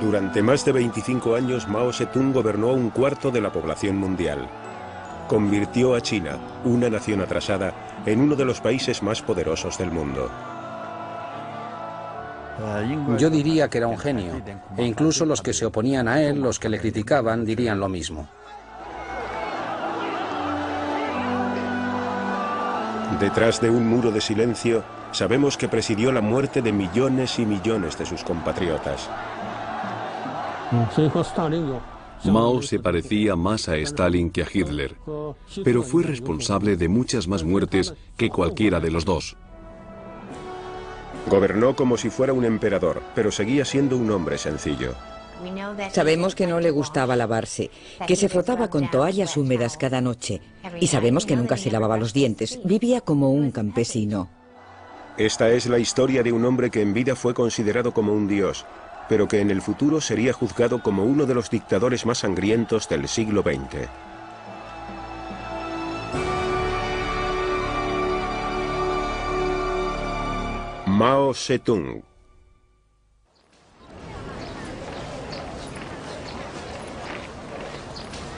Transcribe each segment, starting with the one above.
Durante más de 25 años, Mao Zedong gobernó a un cuarto de la población mundial. Convirtió a China, una nación atrasada, en uno de los países más poderosos del mundo. Yo diría que era un genio, e incluso los que se oponían a él, los que le criticaban, dirían lo mismo. Detrás de un muro de silencio, sabemos que presidió la muerte de millones y millones de sus compatriotas. Mao se parecía más a Stalin que a Hitler, pero fue responsable de muchas más muertes que cualquiera de los dos. Gobernó como si fuera un emperador, pero seguía siendo un hombre sencillo. Sabemos que no le gustaba lavarse, que se frotaba con toallas húmedas cada noche. Y sabemos que nunca se lavaba los dientes. Vivía como un campesino. Esta es la historia de un hombre que en vida fue considerado como un dios, pero que en el futuro sería juzgado como uno de los dictadores más sangrientos del siglo XX. Mao Zedong.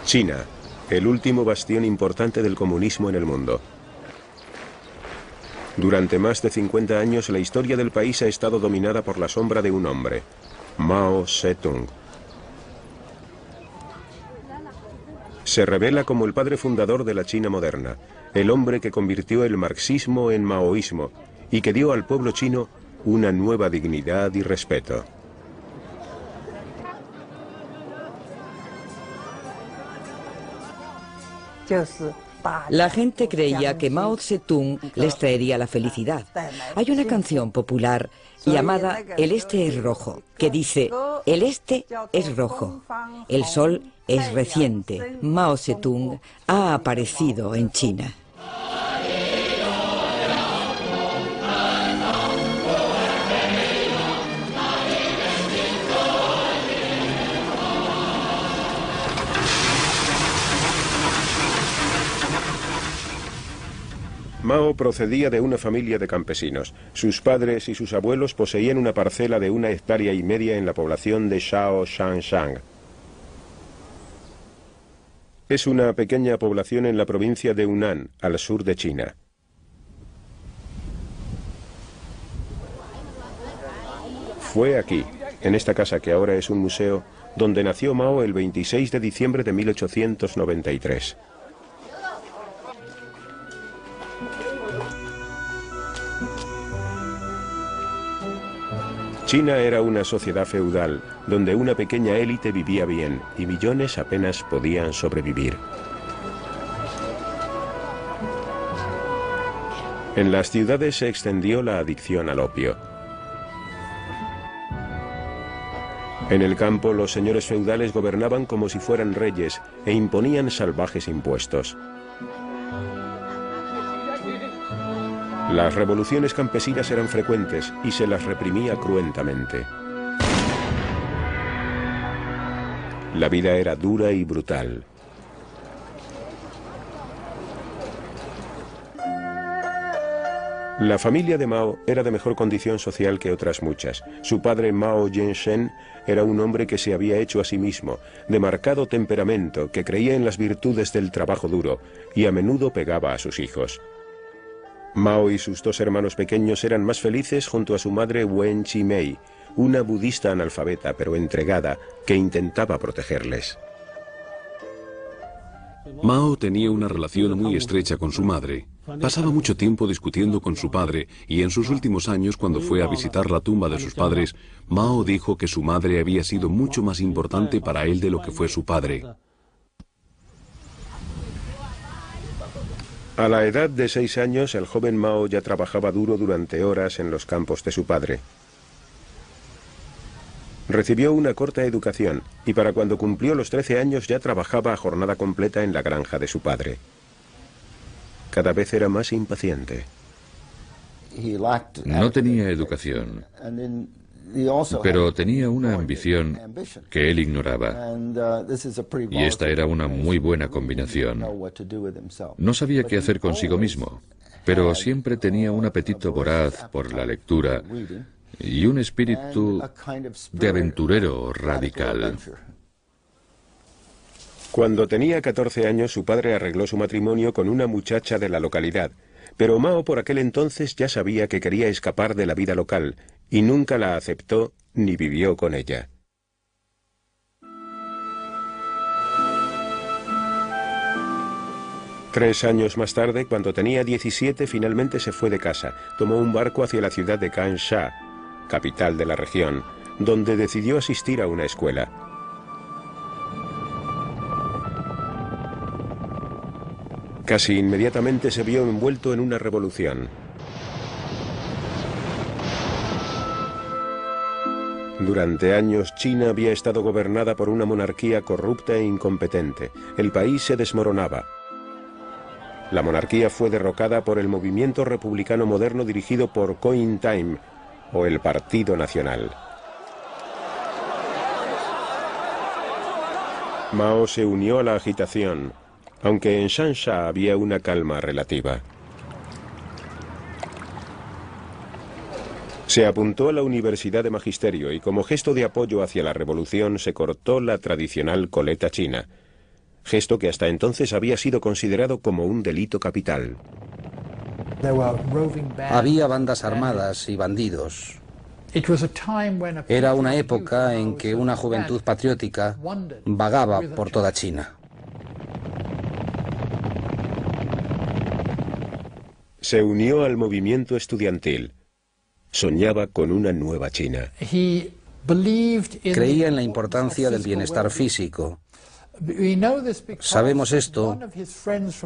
China, el último bastión importante del comunismo en el mundo. Durante más de 50 años la historia del país ha estado dominada por la sombra de un hombre, Mao Zedong. Se revela como el padre fundador de la China moderna, el hombre que convirtió el marxismo en maoísmo y que dio al pueblo chino una nueva dignidad y respeto. La gente creía que Mao Zedong les traería la felicidad. Hay una canción popular llamada El Este es Rojo, que dice: el Este es rojo, el sol es reciente, Mao Zedong ha aparecido en China. Mao procedía de una familia de campesinos. Sus padres y sus abuelos poseían una parcela de 1,5 hectáreas en la población de Shaoxanshang. Es una pequeña población en la provincia de Hunan, al sur de China. Fue aquí, en esta casa que ahora es un museo, donde nació Mao el 26 de diciembre de 1893. China era una sociedad feudal, donde una pequeña élite vivía bien y millones apenas podían sobrevivir. En las ciudades se extendió la adicción al opio. En el campo, los señores feudales gobernaban como si fueran reyes e imponían salvajes impuestos. Las revoluciones campesinas eran frecuentes y se las reprimía cruentamente. La vida era dura y brutal. La familia de Mao era de mejor condición social que otras muchas. Su padre, Mao Zedong, era un hombre que se había hecho a sí mismo, de marcado temperamento, que creía en las virtudes del trabajo duro y a menudo pegaba a sus hijos. Mao y sus 2 hermanos pequeños eran más felices junto a su madre Wen Chi-mei, una budista analfabeta pero entregada que intentaba protegerles. Mao tenía una relación muy estrecha con su madre. Pasaba mucho tiempo discutiendo con su padre y en sus últimos años, cuando fue a visitar la tumba de sus padres, Mao dijo que su madre había sido mucho más importante para él de lo que fue su padre. A la edad de 6 años, el joven Mao ya trabajaba duro durante horas en los campos de su padre. Recibió una corta educación y para cuando cumplió los 13 años ya trabajaba a jornada completa en la granja de su padre. Cada vez era más impaciente. No tenía educación, pero tenía una ambición que él ignoraba. Y esta era una muy buena combinación. No sabía qué hacer consigo mismo, pero siempre tenía un apetito voraz por la lectura y un espíritu de aventurero radical. Cuando tenía 14 años, su padre arregló su matrimonio con una muchacha de la localidad, pero Mao por aquel entonces ya sabía que quería escapar de la vida local y nunca la aceptó ni vivió con ella. Tres años más tarde, cuando tenía 17, finalmente se fue de casa. Tomó un barco hacia la ciudad de Kansha, capital de la región, donde decidió asistir a una escuela. Casi inmediatamente se vio envuelto en una revolución. Durante años, China había estado gobernada por una monarquía corrupta e incompetente. El país se desmoronaba. La monarquía fue derrocada por el movimiento republicano moderno dirigido por Kuomintang, o el Partido Nacional. Mao se unió a la agitación, aunque en Changsha había una calma relativa. Se apuntó a la Universidad de Magisterio y como gesto de apoyo hacia la revolución se cortó la tradicional coleta china, gesto que hasta entonces había sido considerado como un delito capital. Había bandas armadas y bandidos. Era una época en que una juventud patriótica vagaba por toda China. Se unió al movimiento estudiantil. Soñaba con una nueva China. Creía en la importancia del bienestar físico. Sabemos esto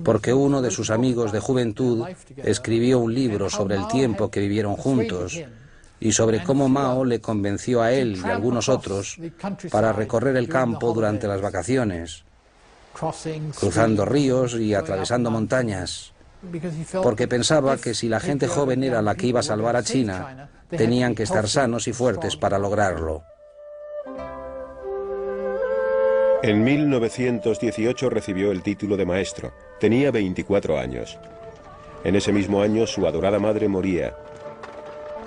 porque uno de sus amigos de juventud escribió un libro sobre el tiempo que vivieron juntos y sobre cómo Mao le convenció a él y a algunos otros para recorrer el campo durante las vacaciones, cruzando ríos y atravesando montañas, porque pensaba que si la gente joven era la que iba a salvar a China, tenían que estar sanos y fuertes para lograrlo. En 1918 recibió el título de maestro. Tenía 24 años. En ese mismo año su adorada madre moría.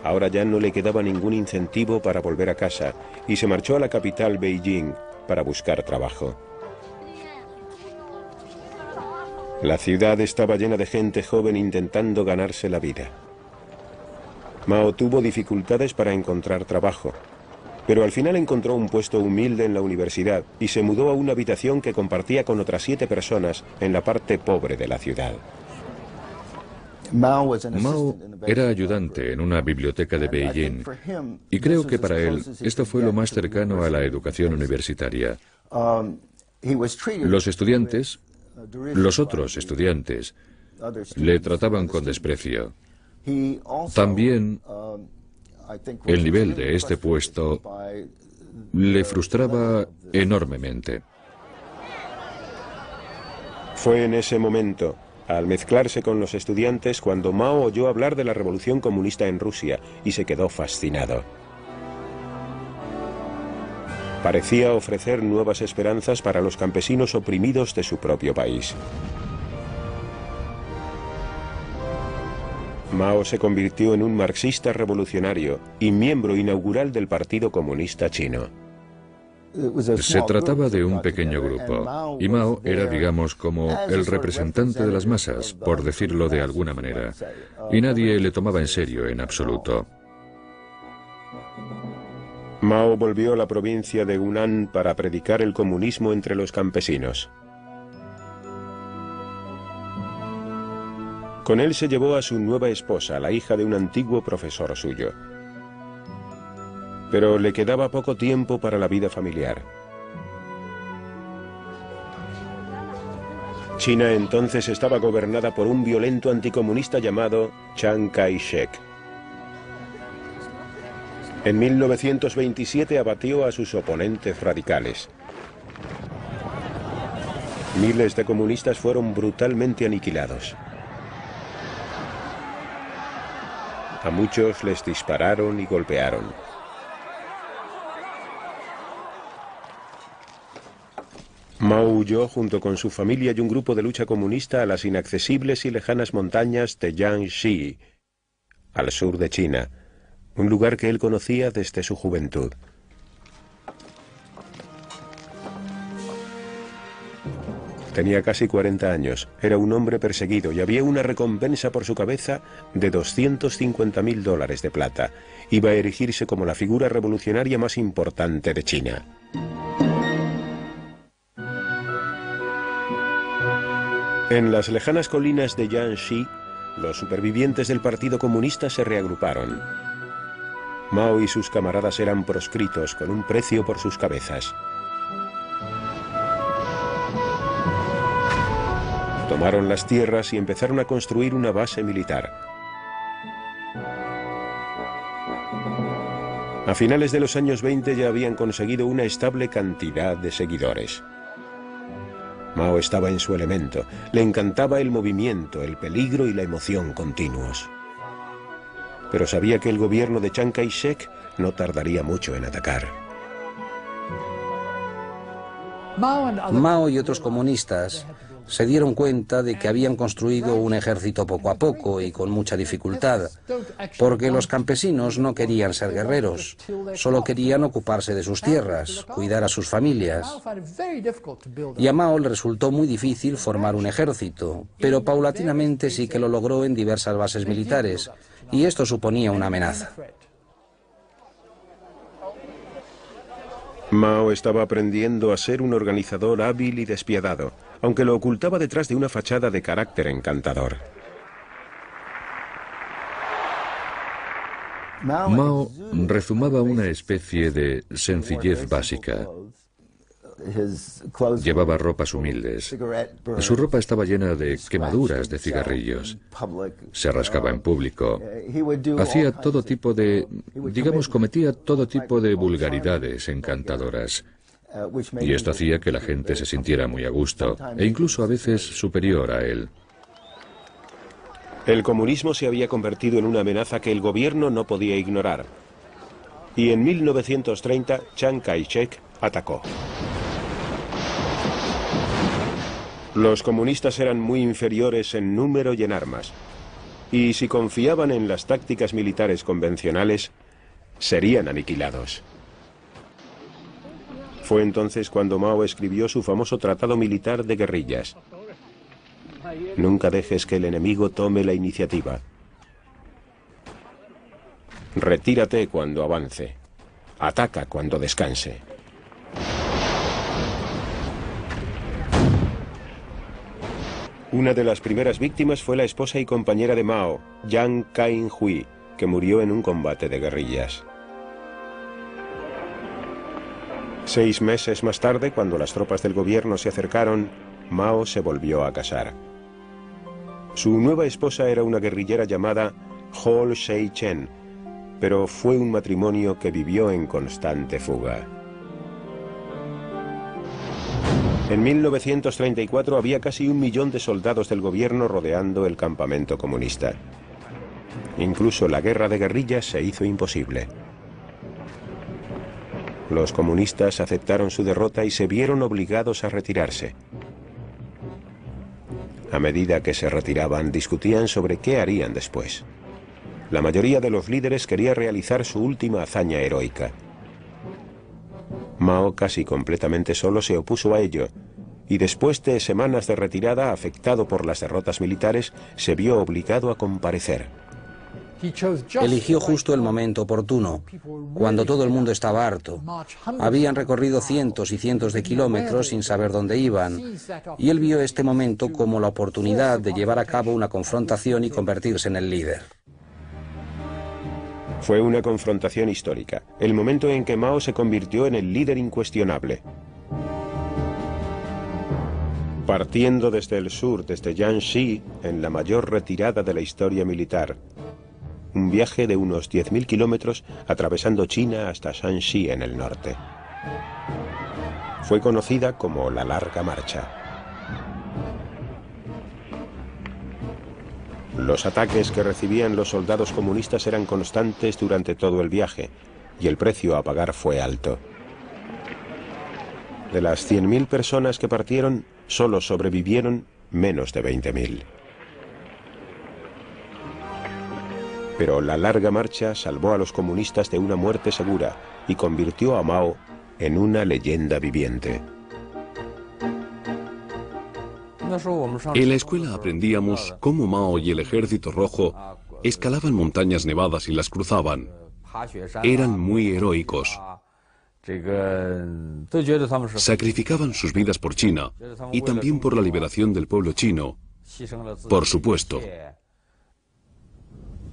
Ahora ya no le quedaba ningún incentivo para volver a casa y se marchó a la capital, Beijing, para buscar trabajo. La ciudad estaba llena de gente joven intentando ganarse la vida. Mao tuvo dificultades para encontrar trabajo, pero al final encontró un puesto humilde en la universidad y se mudó a una habitación que compartía con otras 7 personas en la parte pobre de la ciudad. Mao era ayudante en una biblioteca de Beijing y creo que para él esto fue lo más cercano a la educación universitaria. Los estudiantes, los otros estudiantes, le trataban con desprecio. También el nivel de este puesto le frustraba enormemente. Fue en ese momento, al mezclarse con los estudiantes, cuando Mao oyó hablar de la revolución comunista en Rusia y se quedó fascinado. Parecía ofrecer nuevas esperanzas para los campesinos oprimidos de su propio país. Mao se convirtió en un marxista revolucionario y miembro inaugural del Partido Comunista Chino. Se trataba de un pequeño grupo, y Mao era, digamos, como el representante de las masas, por decirlo de alguna manera, y nadie le tomaba en serio en absoluto. Mao volvió a la provincia de Hunan para predicar el comunismo entre los campesinos. Con él se llevó a su nueva esposa, la hija de un antiguo profesor suyo. Pero le quedaba poco tiempo para la vida familiar. China entonces estaba gobernada por un violento anticomunista llamado Chiang Kai-shek. En 1927 abatió a sus oponentes radicales. Miles de comunistas fueron brutalmente aniquilados. A muchos les dispararon y golpearon. Mao huyó junto con su familia y un grupo de lucha comunista a las inaccesibles y lejanas montañas de Jiangxi, al sur de China, un lugar que él conocía desde su juventud. Tenía casi 40 años, era un hombre perseguido y había una recompensa por su cabeza de $250.000 de plata. Iba a erigirse como la figura revolucionaria más importante de China. En las lejanas colinas de Jiangxi, los supervivientes del Partido Comunista se reagruparon. Mao y sus camaradas eran proscritos con un precio por sus cabezas. Tomaron las tierras y empezaron a construir una base militar. A finales de los años 20 ya habían conseguido una estable cantidad de seguidores. Mao estaba en su elemento, le encantaba el movimiento, el peligro y la emoción continuos. Pero sabía que el gobierno de Chiang Kai-shek no tardaría mucho en atacar. Mao y otros comunistas se dieron cuenta de que habían construido un ejército poco a poco y con mucha dificultad, porque los campesinos no querían ser guerreros, solo querían ocuparse de sus tierras, cuidar a sus familias. Y a Mao le resultó muy difícil formar un ejército, pero paulatinamente sí que lo logró en diversas bases militares, y esto suponía una amenaza. Mao estaba aprendiendo a ser un organizador hábil y despiadado, aunque lo ocultaba detrás de una fachada de carácter encantador. Mao rezumaba una especie de sencillez básica. Llevaba ropas humildes. Su ropa estaba llena de quemaduras de cigarrillos. Se rascaba en público. Hacía todo tipo de... cometía todo tipo de vulgaridades encantadoras. Y esto hacía que la gente se sintiera muy a gusto, e incluso a veces superior a él. El comunismo se había convertido en una amenaza que el gobierno no podía ignorar. Y en 1930, Chiang Kai-shek atacó. Los comunistas eran muy inferiores en número y en armas, y si confiaban en las tácticas militares convencionales, serían aniquilados. Fue entonces cuando Mao escribió su famoso Tratado Militar de Guerrillas. Nunca dejes que el enemigo tome la iniciativa. Retírate cuando avance. Ataca cuando descanse. Una de las primeras víctimas fue la esposa y compañera de Mao, Yang Kai-hui, que murió en un combate de guerrillas. 6 meses más tarde, cuando las tropas del gobierno se acercaron, Mao se volvió a casar. Su nueva esposa era una guerrillera llamada Hol Shei-chen, pero fue un matrimonio que vivió en constante fuga. En 1934 había casi 1 millón de soldados del gobierno rodeando el campamento comunista. Incluso la guerra de guerrillas se hizo imposible. Los comunistas aceptaron su derrota y se vieron obligados a retirarse. A medida que se retiraban, discutían sobre qué harían después. La mayoría de los líderes quería realizar su última hazaña heroica. Mao, casi completamente solo, se opuso a ello, y después de semanas de retirada, afectado por las derrotas militares, se vio obligado a comparecer. Eligió justo el momento oportuno, cuando todo el mundo estaba harto. Habían recorrido cientos y cientos de kilómetros sin saber dónde iban, y él vio este momento como la oportunidad de llevar a cabo una confrontación y convertirse en el líder. Fue una confrontación histórica, el momento en que Mao se convirtió en el líder incuestionable. Partiendo desde el sur, desde Jiangxi, en la mayor retirada de la historia militar, un viaje de unos 10.000 kilómetros atravesando China hasta Shanxi en el norte. Fue conocida como la Larga Marcha. Los ataques que recibían los soldados comunistas eran constantes durante todo el viaje, y el precio a pagar fue alto. De las 100.000 personas que partieron, solo sobrevivieron menos de 20.000. Pero la larga marcha salvó a los comunistas de una muerte segura y convirtió a Mao en una leyenda viviente. En la escuela aprendíamos cómo Mao y el Ejército Rojo escalaban montañas nevadas y las cruzaban. Eran muy heroicos. Sacrificaban sus vidas por China y también por la liberación del pueblo chino. Por supuesto.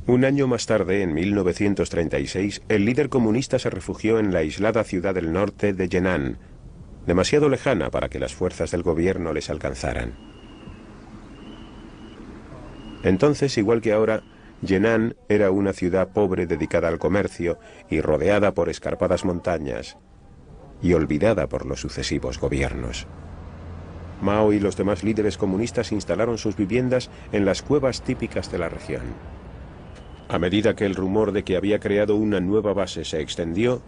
Un año más tarde, en 1936, el líder comunista se refugió en la aislada ciudad del norte de Yenan, demasiado lejana para que las fuerzas del gobierno les alcanzaran. Entonces, igual que ahora, Yenan era una ciudad pobre dedicada al comercio y rodeada por escarpadas montañas, y olvidada por los sucesivos gobiernos. Mao y los demás líderes comunistas instalaron sus viviendas en las cuevas típicas de la región. A medida que el rumor de que había creado una nueva base se extendió,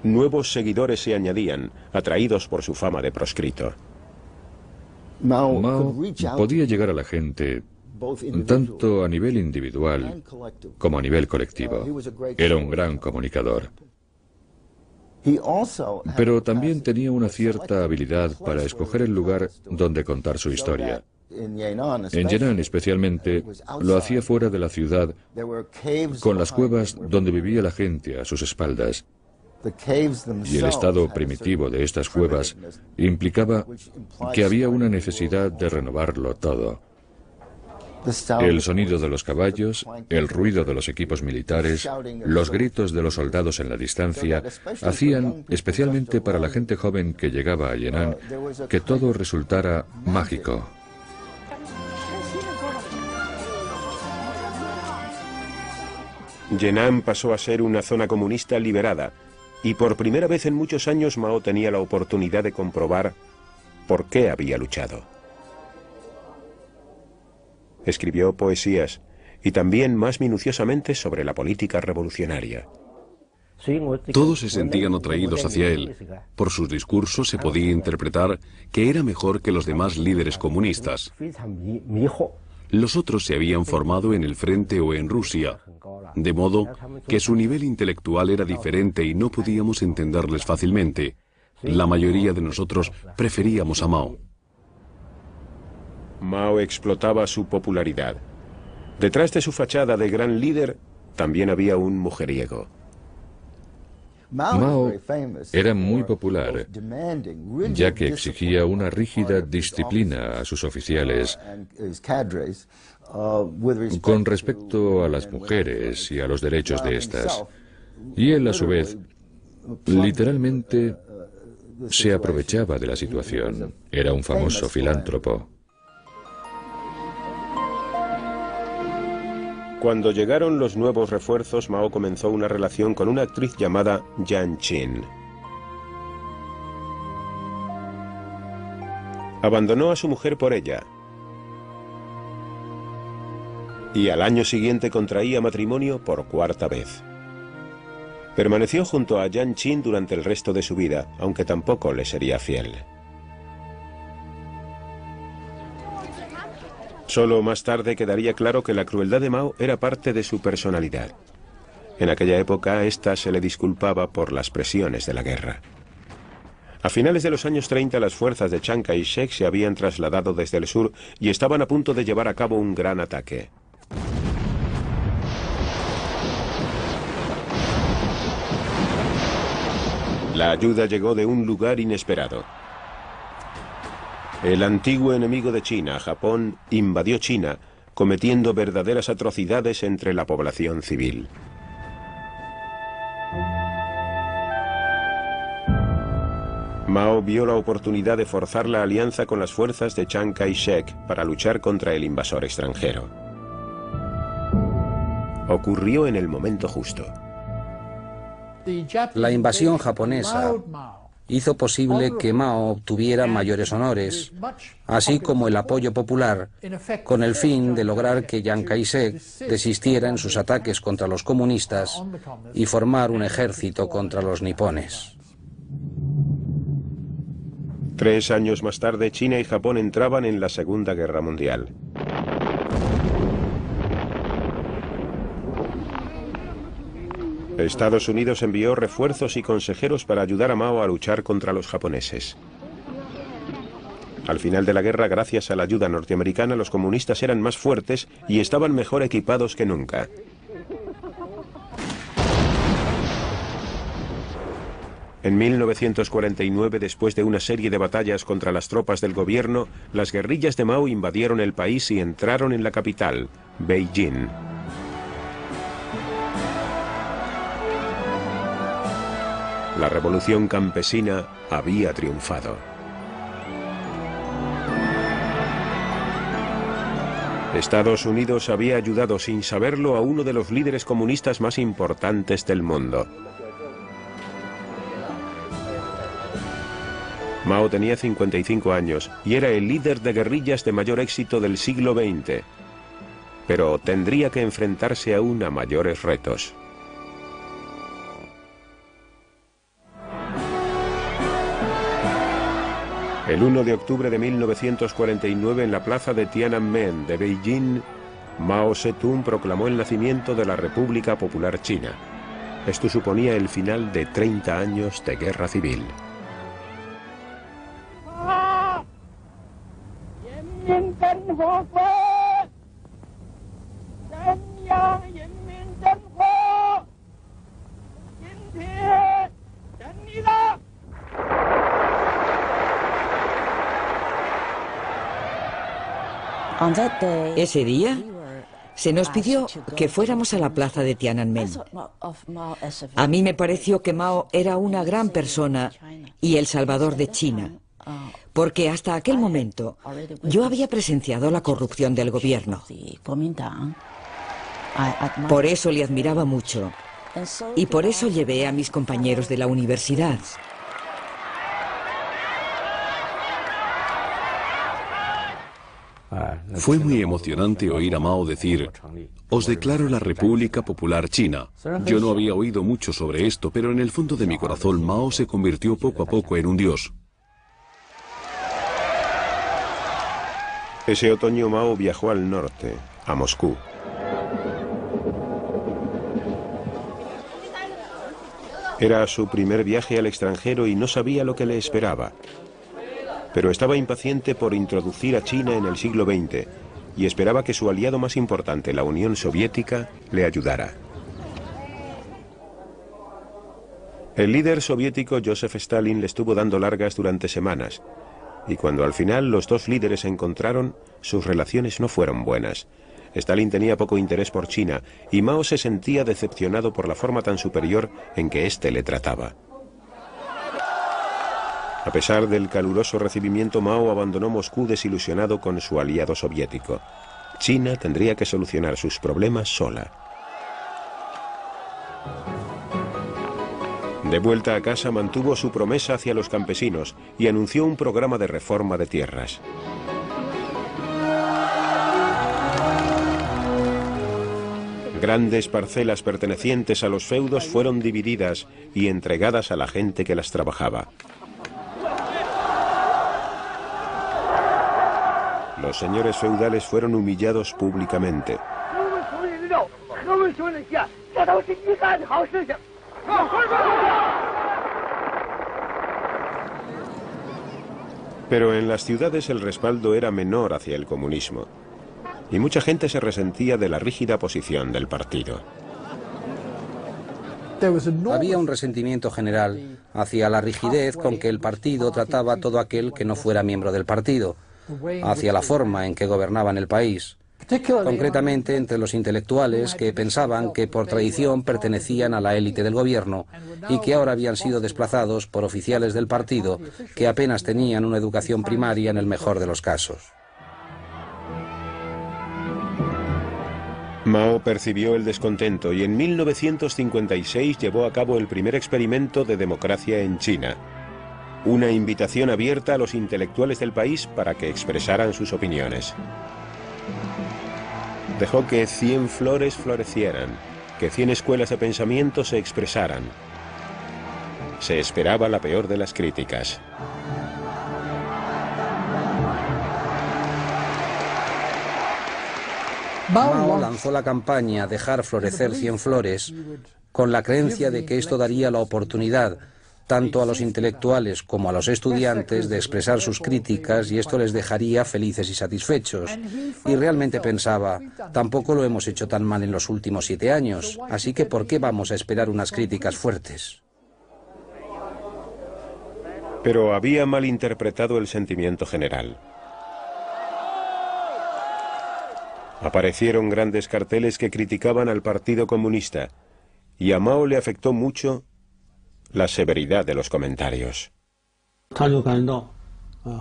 nuevos seguidores se añadían, atraídos por su fama de proscrito. Mao podía llegar a la gente tanto a nivel individual como a nivel colectivo. Era un gran comunicador. Pero también tenía una cierta habilidad para escoger el lugar donde contar su historia. En Yenan especialmente, lo hacía fuera de la ciudad, con las cuevas donde vivía la gente a sus espaldas. Y el estado primitivo de estas cuevas implicaba que había una necesidad de renovarlo todo. El sonido de los caballos, el ruido de los equipos militares, los gritos de los soldados en la distancia, hacían, especialmente para la gente joven que llegaba a Yenan, que todo resultara mágico. Yenan pasó a ser una zona comunista liberada, y por primera vez en muchos años Mao tenía la oportunidad de comprobar por qué había luchado. Escribió poesías y también más minuciosamente sobre la política revolucionaria. Todos se sentían atraídos hacia él. Por sus discursos se podía interpretar que era mejor que los demás líderes comunistas. Los otros se habían formado en el frente o en Rusia, de modo que su nivel intelectual era diferente y no podíamos entenderles fácilmente. La mayoría de nosotros preferíamos a Mao. Mao explotaba su popularidad. Detrás de su fachada de gran líder, también había un mujeriego. Mao era muy popular, ya que exigía una rígida disciplina a sus oficiales con respecto a las mujeres y a los derechos de estas. Y él, a su vez, literalmente se aprovechaba de la situación. Era un famoso filántropo. Cuando llegaron los nuevos refuerzos, Mao comenzó una relación con una actriz llamada Jiang Qin. Abandonó a su mujer por ella. Y al año siguiente contraía matrimonio por cuarta vez. Permaneció junto a Jiang Qin durante el resto de su vida, aunque tampoco le sería fiel. Solo más tarde quedaría claro que la crueldad de Mao era parte de su personalidad. En aquella época, esta se le disculpaba por las presiones de la guerra. A finales de los años 30, las fuerzas de Chiang Kai-shek se habían trasladado desde el sur y estaban a punto de llevar a cabo un gran ataque. La ayuda llegó de un lugar inesperado. El antiguo enemigo de China, Japón, invadió China, cometiendo verdaderas atrocidades entre la población civil. Mao vio la oportunidad de forzar la alianza con las fuerzas de Chiang Kai-shek para luchar contra el invasor extranjero. Ocurrió en el momento justo. La invasión japonesa hizo posible que Mao obtuviera mayores honores, así como el apoyo popular, con el fin de lograr que Chiang Kai-shek desistiera en sus ataques contra los comunistas y formar un ejército contra los nipones. 3 años más tarde, China y Japón entraban en la Segunda Guerra Mundial. Estados Unidos envió refuerzos y consejeros para ayudar a Mao a luchar contra los japoneses. Al final de la guerra, gracias a la ayuda norteamericana, los comunistas eran más fuertes y estaban mejor equipados que nunca. En 1949, después de una serie de batallas contra las tropas del gobierno, las guerrillas de Mao invadieron el país y entraron en la capital, Beijing. La revolución campesina había triunfado. Estados Unidos había ayudado sin saberlo a uno de los líderes comunistas más importantes del mundo. Mao tenía 55 años y era el líder de guerrillas de mayor éxito del siglo XX, pero tendría que enfrentarse aún a mayores retos. El 1 de octubre de 1949, en la plaza de Tiananmen de Beijing, Mao Zedong proclamó el nacimiento de la República Popular China. Esto suponía el final de 30 años de guerra civil. Ese día se nos pidió que fuéramos a la plaza de Tiananmen. A mí me pareció que Mao era una gran persona y el salvador de China, porque hasta aquel momento yo había presenciado la corrupción del gobierno. Por eso le admiraba mucho y por eso llevé a mis compañeros de la universidad. Fue muy emocionante oír a Mao decir: «Os declaro la República Popular China». Yo no había oído mucho sobre esto, pero en el fondo de mi corazón Mao se convirtió poco a poco en un dios. Ese otoño Mao viajó al norte, a Moscú. Era su primer viaje al extranjero y no sabía lo que le esperaba. Pero estaba impaciente por introducir a China en el siglo XX y esperaba que su aliado más importante, la Unión Soviética, le ayudara. El líder soviético Joseph Stalin le estuvo dando largas durante semanas, y cuando al final los dos líderes se encontraron, sus relaciones no fueron buenas. Stalin tenía poco interés por China y Mao se sentía decepcionado por la forma tan superior en que éste le trataba. A pesar del caluroso recibimiento, Mao abandonó Moscú desilusionado con su aliado soviético. China tendría que solucionar sus problemas sola. De vuelta a casa, mantuvo su promesa hacia los campesinos y anunció un programa de reforma de tierras. Grandes parcelas pertenecientes a los feudos fueron divididas y entregadas a la gente que las trabajaba. Los señores feudales fueron humillados públicamente. Pero en las ciudades el respaldo era menor hacia el comunismo, y mucha gente se resentía de la rígida posición del partido. Había un resentimiento general hacia la rigidez con que el partido trataba a todo aquel que no fuera miembro del partido, hacia la forma en que gobernaban el país, concretamente entre los intelectuales que pensaban que por tradición pertenecían a la élite del gobierno y que ahora habían sido desplazados por oficiales del partido que apenas tenían una educación primaria en el mejor de los casos. Mao percibió el descontento y en 1956 llevó a cabo el primer experimento de democracia en China. Una invitación abierta a los intelectuales del país para que expresaran sus opiniones. Dejó que 100 flores florecieran, que 100 escuelas de pensamiento se expresaran. Se esperaba la peor de las críticas. Mao lanzó la campaña Dejar florecer 100 flores con la creencia de que esto daría la oportunidad tanto a los intelectuales como a los estudiantes de expresar sus críticas y esto les dejaría felices y satisfechos. Y realmente pensaba, tampoco lo hemos hecho tan mal en los últimos 7 años, así que ¿por qué vamos a esperar unas críticas fuertes? Pero había malinterpretado el sentimiento general. Aparecieron grandes carteles que criticaban al Partido Comunista, y a Mao le afectó mucho la severidad de los comentarios.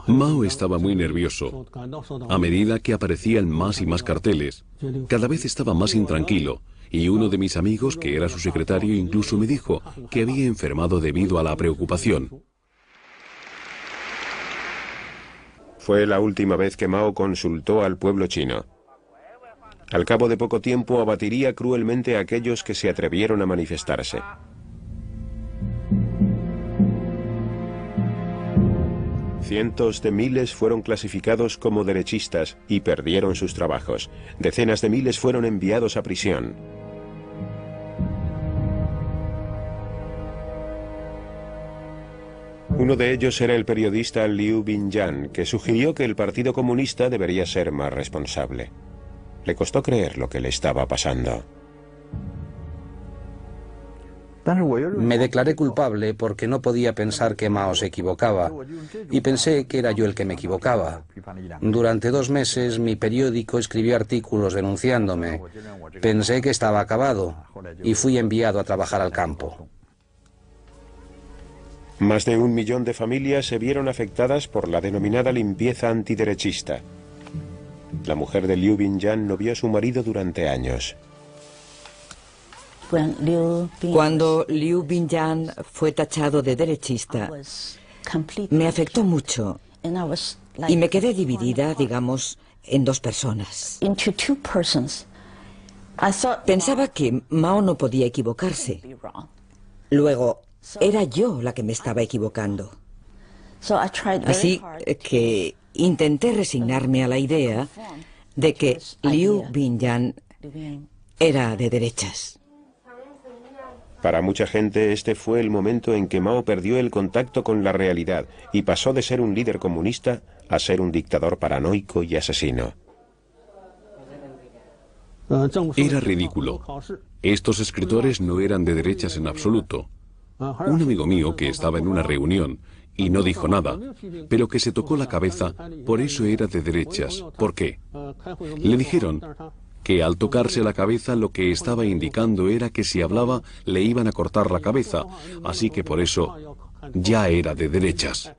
Mao estaba muy nervioso. A medida que aparecían más y más carteles, cada vez estaba más intranquilo, y uno de mis amigos, que era su secretario, incluso me dijo que había enfermado debido a la preocupación. Fue la última vez que Mao consultó al pueblo chino. Al cabo de poco tiempo abatiría cruelmente a aquellos que se atrevieron a manifestarse. Cientos de miles fueron clasificados como derechistas y perdieron sus trabajos. Decenas de miles fueron enviados a prisión. Uno de ellos era el periodista Liu Binyan, que sugirió que el Partido Comunista debería ser más responsable. Le costó creer lo que le estaba pasando. Me declaré culpable porque no podía pensar que Mao se equivocaba, y pensé que era yo el que me equivocaba. Durante 2 meses mi periódico escribió artículos denunciándome. Pensé que estaba acabado, y fui enviado a trabajar al campo. Más de 1 millón de familias se vieron afectadas por la denominada limpieza antiderechista. La mujer de Liu Binyan no vio a su marido durante años. Cuando Liu Binyan fue tachado de derechista, me afectó mucho y me quedé dividida, digamos, en 2 personas. Pensaba que Mao no podía equivocarse. Luego, era yo la que me estaba equivocando. Así que intenté resignarme a la idea de que Liu Binyan era de derechas. Para mucha gente este fue el momento en que Mao perdió el contacto con la realidad y pasó de ser un líder comunista a ser un dictador paranoico y asesino. Era ridículo. Estos escritores no eran de derechas en absoluto. Un amigo mío que estaba en una reunión y no dijo nada, pero que se tocó la cabeza, por eso era de derechas. ¿Por qué? Le dijeron que al tocarse la cabeza lo que estaba indicando era que si hablaba le iban a cortar la cabeza, así que por eso ya era de derechas.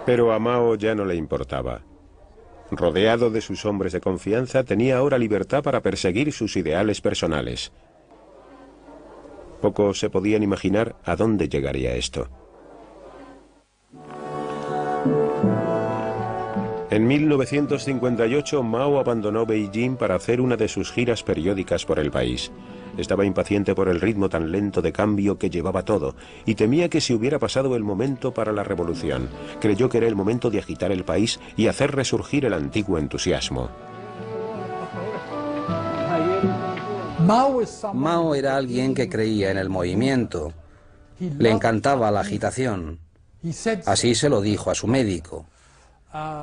Pero a Mao ya no le importaba. Rodeado de sus hombres de confianza, tenía ahora libertad para perseguir sus ideales personales. Pocos se podían imaginar a dónde llegaría esto. En 1958, Mao abandonó Beijing para hacer una de sus giras periódicas por el país. Estaba impaciente por el ritmo tan lento de cambio que llevaba todo, y temía que se hubiera pasado el momento para la revolución. Creyó que era el momento de agitar el país y hacer resurgir el antiguo entusiasmo. Mao era alguien que creía en el movimiento. Le encantaba la agitación. Así se lo dijo a su médico.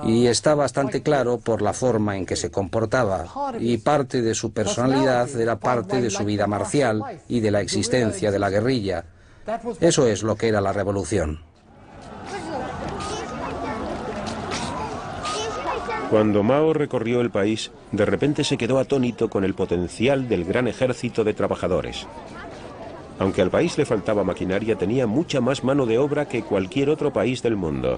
Y está bastante claro por la forma en que se comportaba, y parte de su personalidad era parte de su vida marcial y de la existencia de la guerrilla. Eso es lo que era la revolución. Cuando Mao recorrió el país, de repente se quedó atónito con el potencial del gran ejército de trabajadores. Aunque al país le faltaba maquinaria, tenía mucha más mano de obra que cualquier otro país del mundo.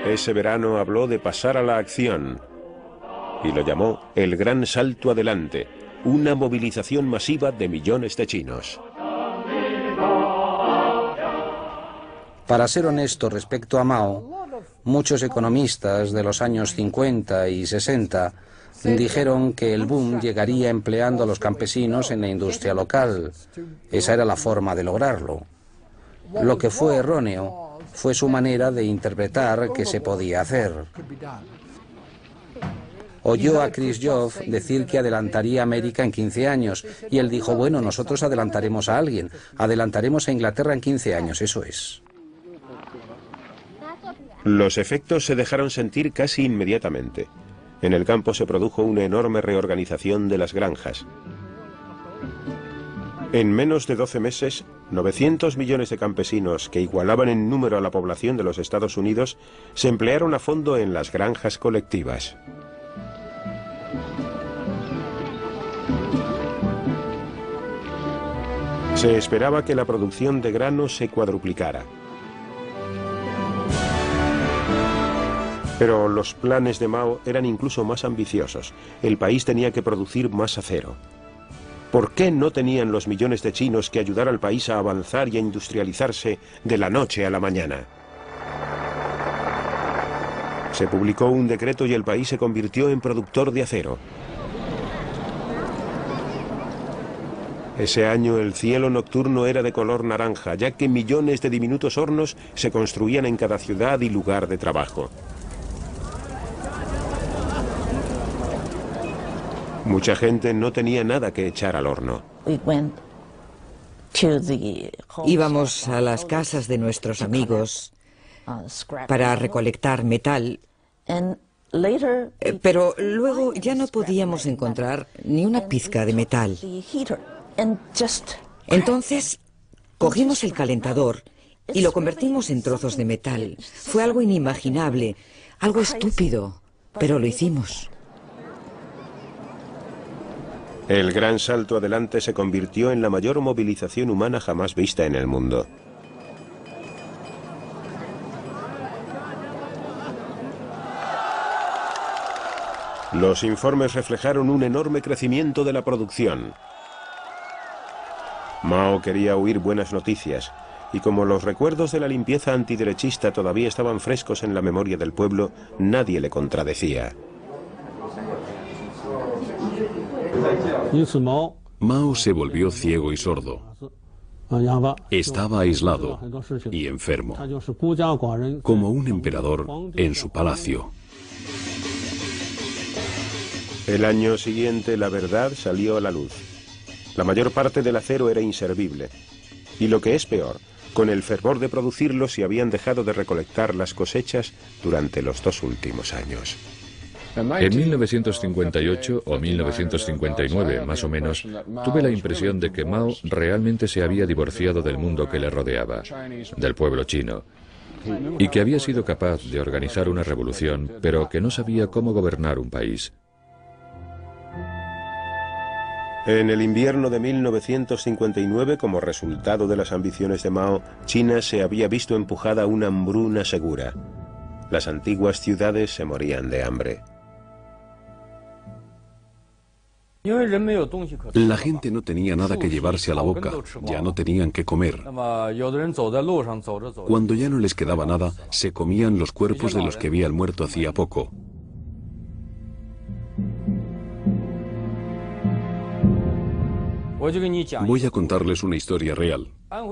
Ese verano habló de pasar a la acción y lo llamó el Gran Salto Adelante, una movilización masiva de millones de chinos. Para ser honesto respecto a Mao, muchos economistas de los años 50 y 60 dijeron que el boom llegaría empleando a los campesinos en la industria local. Esa era la forma de lograrlo. Lo que fue erróneo fue su manera de interpretar que se podía hacer. Oyó a Khrushchev decir que adelantaría a América en 15 años, y él dijo, bueno, nosotros adelantaremos a alguien, adelantaremos a Inglaterra en 15 años, eso es. Los efectos se dejaron sentir casi inmediatamente. En el campo se produjo una enorme reorganización de las granjas. En menos de 12 meses, 900 millones de campesinos, que igualaban en número a la población de los Estados Unidos, se emplearon a fondo en las granjas colectivas. Se esperaba que la producción de grano se cuadruplicara. Pero los planes de Mao eran incluso más ambiciosos. El país tenía que producir más acero. ¿Por qué no tenían los millones de chinos que ayudar al país a avanzar y a industrializarse de la noche a la mañana? Se publicó un decreto y el país se convirtió en productor de acero. Ese año el cielo nocturno era de color naranja, ya que millones de diminutos hornos se construían en cada ciudad y lugar de trabajo. Mucha gente no tenía nada que echar al horno. Íbamos a las casas de nuestros amigos para recolectar metal, pero luego ya no podíamos encontrar ni una pizca de metal. Entonces cogimos el calentador y lo convertimos en trozos de metal. Fue algo inimaginable, algo estúpido, pero lo hicimos. El gran salto adelante se convirtió en la mayor movilización humana jamás vista en el mundo. Los informes reflejaron un enorme crecimiento de la producción. Mao quería oír buenas noticias, y como los recuerdos de la limpieza antiderechista todavía estaban frescos en la memoria del pueblo, nadie le contradecía. Mao se volvió ciego y sordo. Estaba aislado y enfermo, como un emperador en su palacio. El año siguiente la verdad salió a la luz. La mayor parte del acero era inservible. Y lo que es peor, con el fervor de producirlo se habían dejado de recolectar las cosechas durante los 2 últimos años. En 1958 o 1959, más o menos, tuve la impresión de que Mao realmente se había divorciado del mundo que le rodeaba, del pueblo chino, y que había sido capaz de organizar una revolución, pero que no sabía cómo gobernar un país. En el invierno de 1959, como resultado de las ambiciones de Mao, China se había visto empujada a una hambruna segura. Las antiguas ciudades se morían de hambre. La gente no tenía nada que llevarse a la boca, ya no tenían que comer. Cuando ya no les quedaba nada, se comían los cuerpos de los que habían muerto hacía poco. Voy a contarles una historia real.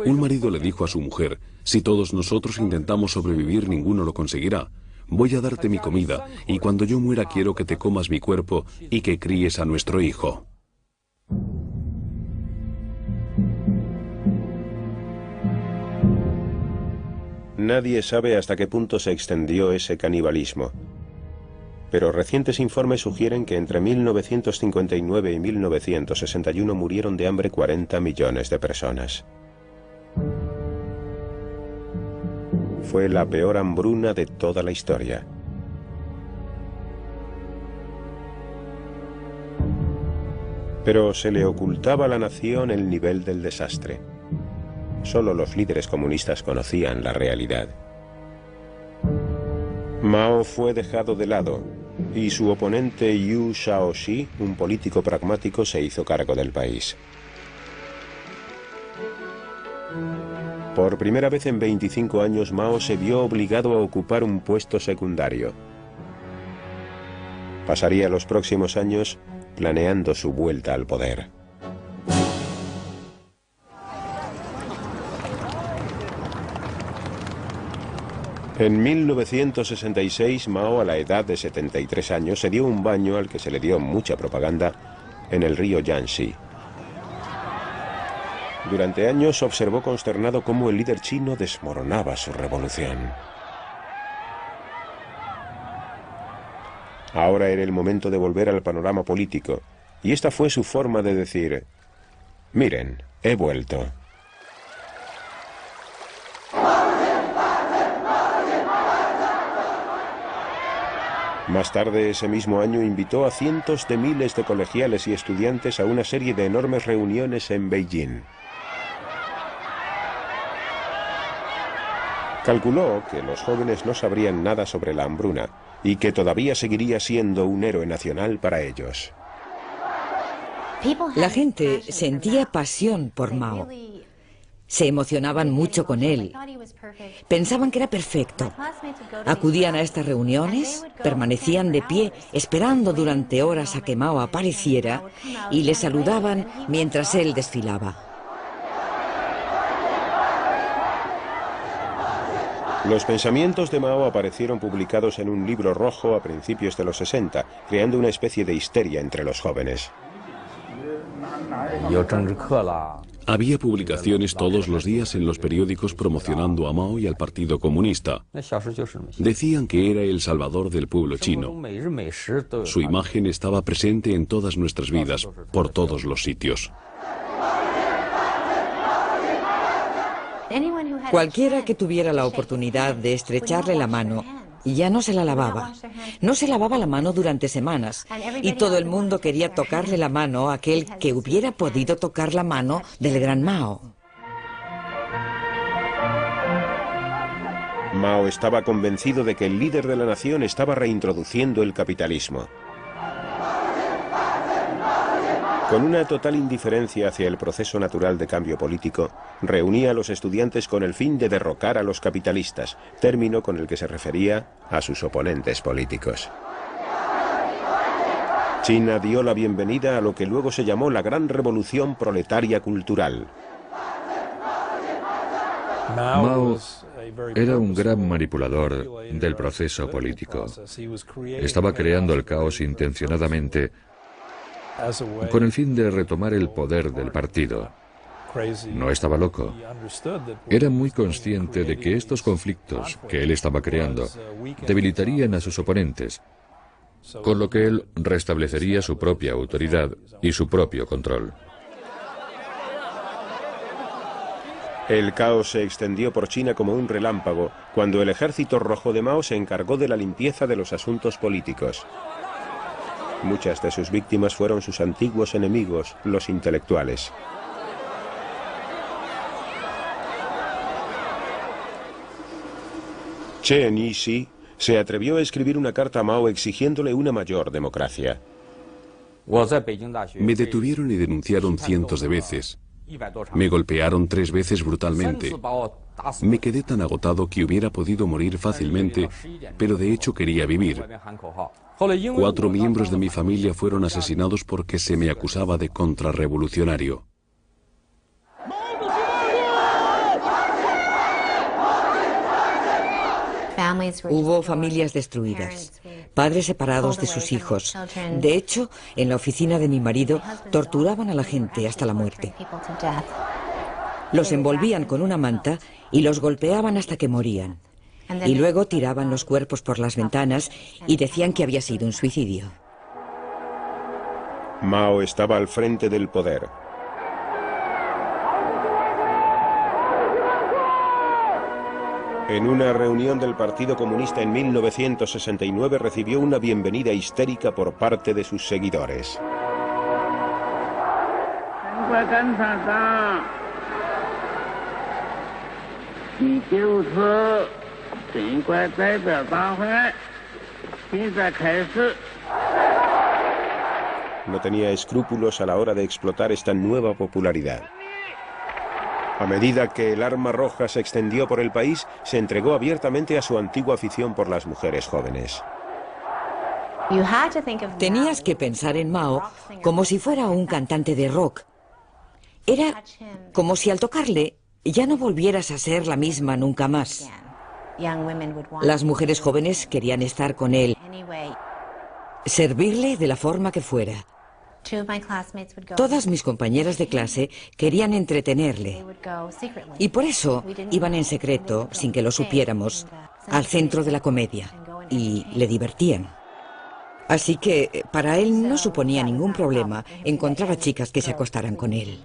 Un marido le dijo a su mujer, si todos nosotros intentamos sobrevivir, ninguno lo conseguirá. Voy a darte mi comida, y cuando yo muera quiero que te comas mi cuerpo y que críes a nuestro hijo. Nadie sabe hasta qué punto se extendió ese canibalismo. Pero recientes informes sugieren que entre 1959 y 1961 murieron de hambre 40 millones de personas. Fue la peor hambruna de toda la historia. Pero se le ocultaba a la nación el nivel del desastre. Solo los líderes comunistas conocían la realidad. Mao fue dejado de lado, y su oponente Yu Shaoxi, un político pragmático, se hizo cargo del país. Por primera vez en 25 años, Mao se vio obligado a ocupar un puesto secundario. Pasaría los próximos años planeando su vuelta al poder. En 1966, Mao, a la edad de 73 años, se dio un baño al que se le dio mucha propaganda en el río Yangtze. Durante años observó consternado cómo el líder chino desmoronaba su revolución. Ahora era el momento de volver al panorama político, y esta fue su forma de decir: miren, he vuelto. Más tarde ese mismo año invitó a cientos de miles de colegiales y estudiantes a una serie de enormes reuniones en Beijing. Calculó que los jóvenes no sabrían nada sobre la hambruna y que todavía seguiría siendo un héroe nacional para ellos. La gente sentía pasión por Mao. Se emocionaban mucho con él. Pensaban que era perfecto. Acudían a estas reuniones, permanecían de pie, esperando durante horas a que Mao apareciera, y le saludaban mientras él desfilaba. Los pensamientos de Mao aparecieron publicados en un libro rojo a principios de los 60, creando una especie de histeria entre los jóvenes. Había publicaciones todos los días en los periódicos promocionando a Mao y al Partido Comunista. Decían que era el salvador del pueblo chino. Su imagen estaba presente en todas nuestras vidas, por todos los sitios. Cualquiera que tuviera la oportunidad de estrecharle la mano, ya no se la lavaba. No se lavaba la mano durante semanas, y todo el mundo quería tocarle la mano a aquel que hubiera podido tocar la mano del gran Mao. Mao estaba convencido de que el líder de la nación estaba reintroduciendo el capitalismo. Con una total indiferencia hacia el proceso natural de cambio político, reunía a los estudiantes con el fin de derrocar a los capitalistas, término con el que se refería a sus oponentes políticos. China dio la bienvenida a lo que luego se llamó la Gran Revolución Proletaria Cultural. Mao era un gran manipulador del proceso político. Estaba creando el caos intencionadamente con el fin de retomar el poder del partido. No estaba loco. Era muy consciente de que estos conflictos que él estaba creando debilitarían a sus oponentes, con lo que él restablecería su propia autoridad y su propio control. El caos se extendió por China como un relámpago cuando el ejército rojo de Mao se encargó de la limpieza de los asuntos políticos. Muchas de sus víctimas fueron sus antiguos enemigos, los intelectuales. Chen Yixi se atrevió a escribir una carta a Mao exigiéndole una mayor democracia. Me detuvieron y denunciaron cientos de veces. Me golpearon 3 veces brutalmente. Me quedé tan agotado que hubiera podido morir fácilmente, pero de hecho quería vivir. 4 miembros de mi familia fueron asesinados porque se me acusaba de contrarrevolucionario. Hubo familias destruidas, padres separados de sus hijos. De hecho, en la oficina de mi marido torturaban a la gente hasta la muerte. Los envolvían con una manta y los golpeaban hasta que morían. Y luego tiraban los cuerpos por las ventanas y decían que había sido un suicidio. Mao estaba al frente del poder. En una reunión del Partido Comunista en 1969 recibió una bienvenida histérica por parte de sus seguidores. No tenía escrúpulos a la hora de explotar esta nueva popularidad. A medida que el arma roja se extendió por el país, se entregó abiertamente a su antigua afición por las mujeres jóvenes. Tenías que pensar en Mao como si fuera un cantante de rock. Era como si al tocarle ya no volvieras a ser la misma nunca más. Las mujeres jóvenes querían estar con él, servirle de la forma que fuera. Todas mis compañeras de clase querían entretenerle y por eso iban en secreto, sin que lo supiéramos, al centro de la comedia y le divertían. Así que para él no suponía ningún problema encontrar a chicas que se acostaran con él.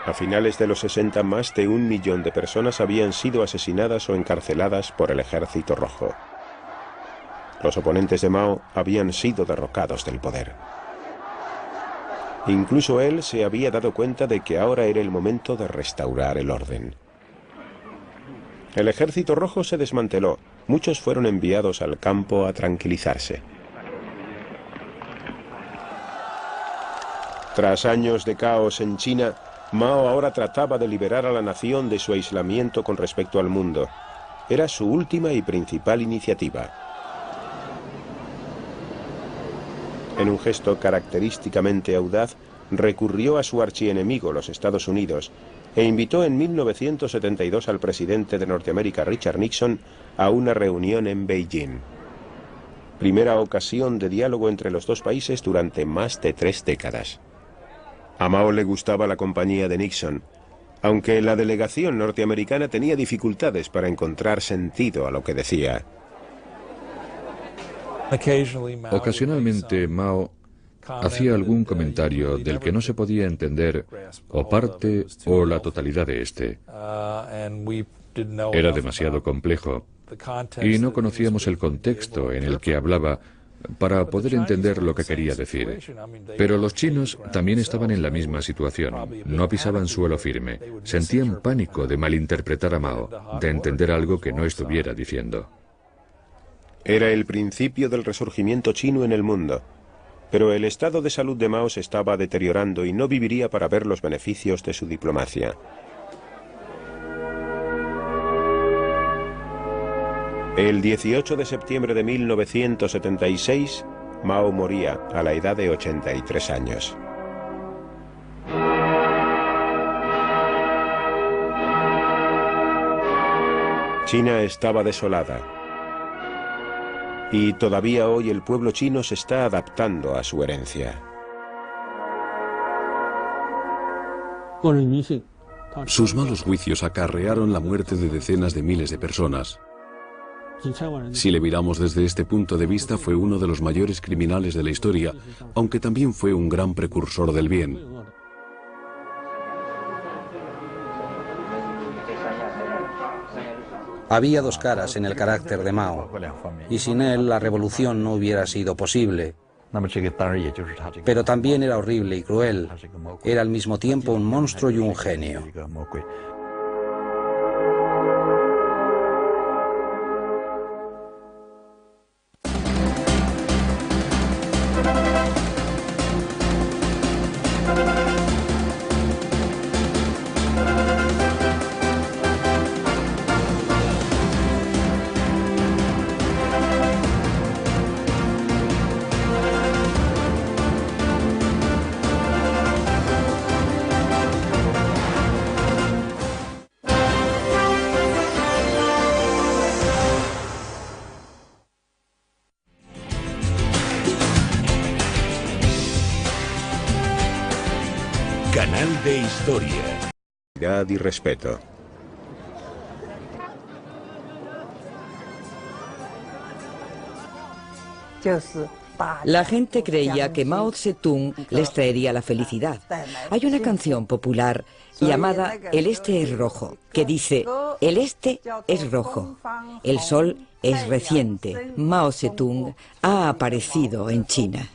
A finales de los 60, más de 1 millón de personas habían sido asesinadas o encarceladas por el Ejército Rojo. Los oponentes de Mao habían sido derrocados del poder. Incluso él se había dado cuenta de que ahora era el momento de restaurar el orden. El Ejército Rojo se desmanteló. Muchos fueron enviados al campo a tranquilizarse. Tras años de caos en China, Mao ahora trataba de liberar a la nación de su aislamiento con respecto al mundo. Era su última y principal iniciativa. En un gesto característicamente audaz, recurrió a su archienemigo, los Estados Unidos, e invitó en 1972 al presidente de Norteamérica, Richard Nixon, a una reunión en Beijing. Primera ocasión de diálogo entre los dos países durante más de 3 décadas. A Mao le gustaba la compañía de Nixon, aunque la delegación norteamericana tenía dificultades para encontrar sentido a lo que decía. Ocasionalmente Mao hacía algún comentario del que no se podía entender o parte o la totalidad de este. Era demasiado complejo y no conocíamos el contexto en el que hablaba para poder entender lo que quería decir. Pero los chinos también estaban en la misma situación. No pisaban suelo firme. Sentían pánico de malinterpretar a Mao, de entender algo que no estuviera diciendo. Era el principio del resurgimiento chino en el mundo, pero el estado de salud de Mao se estaba deteriorando y no viviría para ver los beneficios de su diplomacia. El 18 de septiembre de 1976, Mao moría a la edad de 83 años. China estaba desolada. Y todavía hoy el pueblo chino se está adaptando a su herencia. Sus malos juicios acarrearon la muerte de decenas de miles de personas. Si le miramos desde este punto de vista, fue uno de los mayores criminales de la historia, aunque también fue un gran precursor del bien. Había 2 caras en el carácter de Mao, y sin él la revolución no hubiera sido posible. Pero también era horrible y cruel. Era al mismo tiempo un monstruo y un genio. Canal de Historia. Y respeto. La gente creía que Mao Zedong les traería la felicidad. Hay una canción popular llamada El Este es Rojo, que dice: el Este es rojo, el sol es reciente, Mao Zedong ha aparecido en China.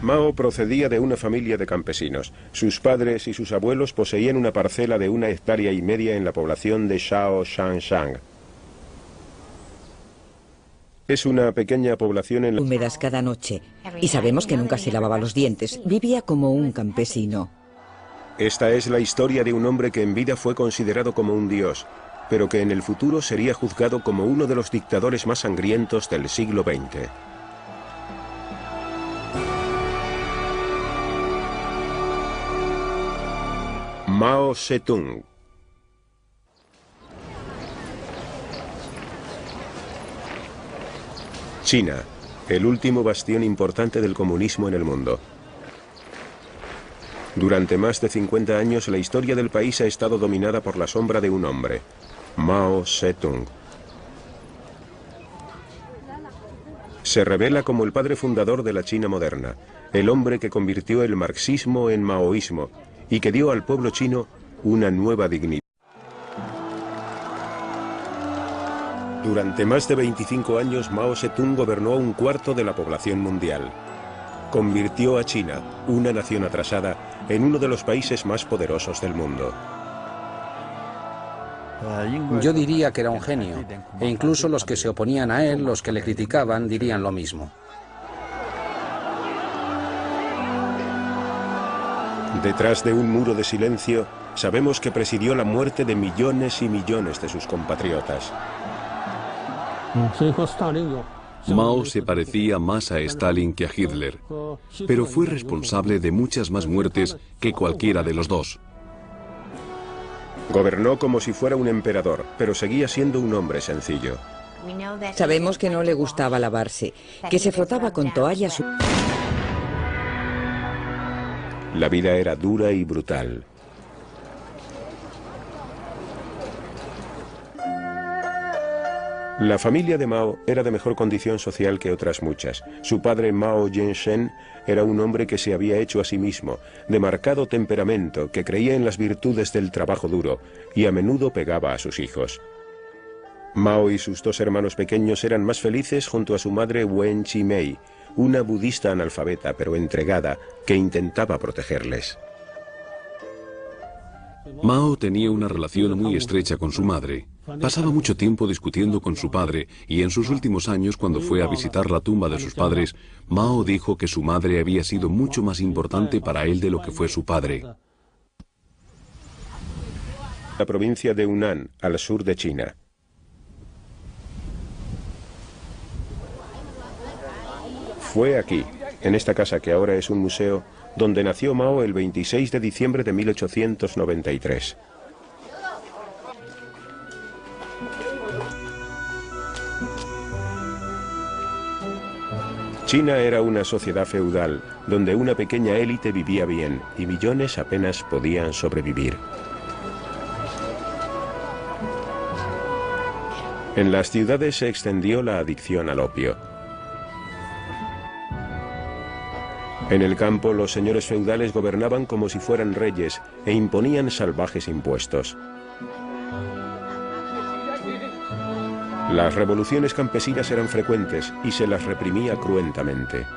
Mao procedía de una familia de campesinos. Sus padres y sus abuelos poseían una parcela de 1,5 hectáreas en la población de Shaoxanshang. Es una pequeña población en la... Húmedas cada noche, y sabemos que nunca se lavaba los dientes. Vivía como un campesino. Esta es la historia de un hombre que en vida fue considerado como un dios. pero que en el futuro sería juzgado como uno de los dictadores más sangrientos del siglo XX. Mao Zedong. China, el último bastión importante del comunismo en el mundo. Durante más de 50 años la historia del país ha estado dominada por la sombra de un hombre, Mao Zedong. Se revela como el padre fundador de la China moderna, el hombre que convirtió el marxismo en maoísmo y que dio al pueblo chino una nueva dignidad. Durante más de 25 años Mao Zedong gobernó a un cuarto de la población mundial. Convirtió a China, una nación atrasada, en uno de los países más poderosos del mundo. Yo diría que era un genio, e incluso los que se oponían a él, los que le criticaban, dirían lo mismo. Detrás de un muro de silencio, sabemos que presidió la muerte de millones y millones de sus compatriotas. Mao se parecía más a Stalin que a Hitler, pero fue responsable de muchas más muertes que cualquiera de los dos. Gobernó como si fuera un emperador, pero seguía siendo un hombre sencillo. Sabemos que no le gustaba lavarse, que se frotaba con toallas. La vida era dura y brutal. La familia de Mao era de mejor condición social que otras muchas. Su padre Mao Zedong era un hombre que se había hecho a sí mismo, de marcado temperamento, que creía en las virtudes del trabajo duro y a menudo pegaba a sus hijos. Mao y sus dos hermanos pequeños eran más felices junto a su madre Wen Chi-mei, una budista analfabeta pero entregada que intentaba protegerles. Mao tenía una relación muy estrecha con su madre. Pasaba mucho tiempo discutiendo con su padre y en sus últimos años, cuando fue a visitar la tumba de sus padres, Mao dijo que su madre había sido mucho más importante para él de lo que fue su padre. La provincia de Hunan, al sur de China. Fue aquí, en esta casa que ahora es un museo, donde nació Mao el 26 de diciembre de 1893. China era una sociedad feudal, donde una pequeña élite vivía bien y millones apenas podían sobrevivir. En las ciudades se extendió la adicción al opio. En el campo, los señores feudales gobernaban como si fueran reyes e imponían salvajes impuestos. Las revoluciones campesinas eran frecuentes y se las reprimía cruentamente.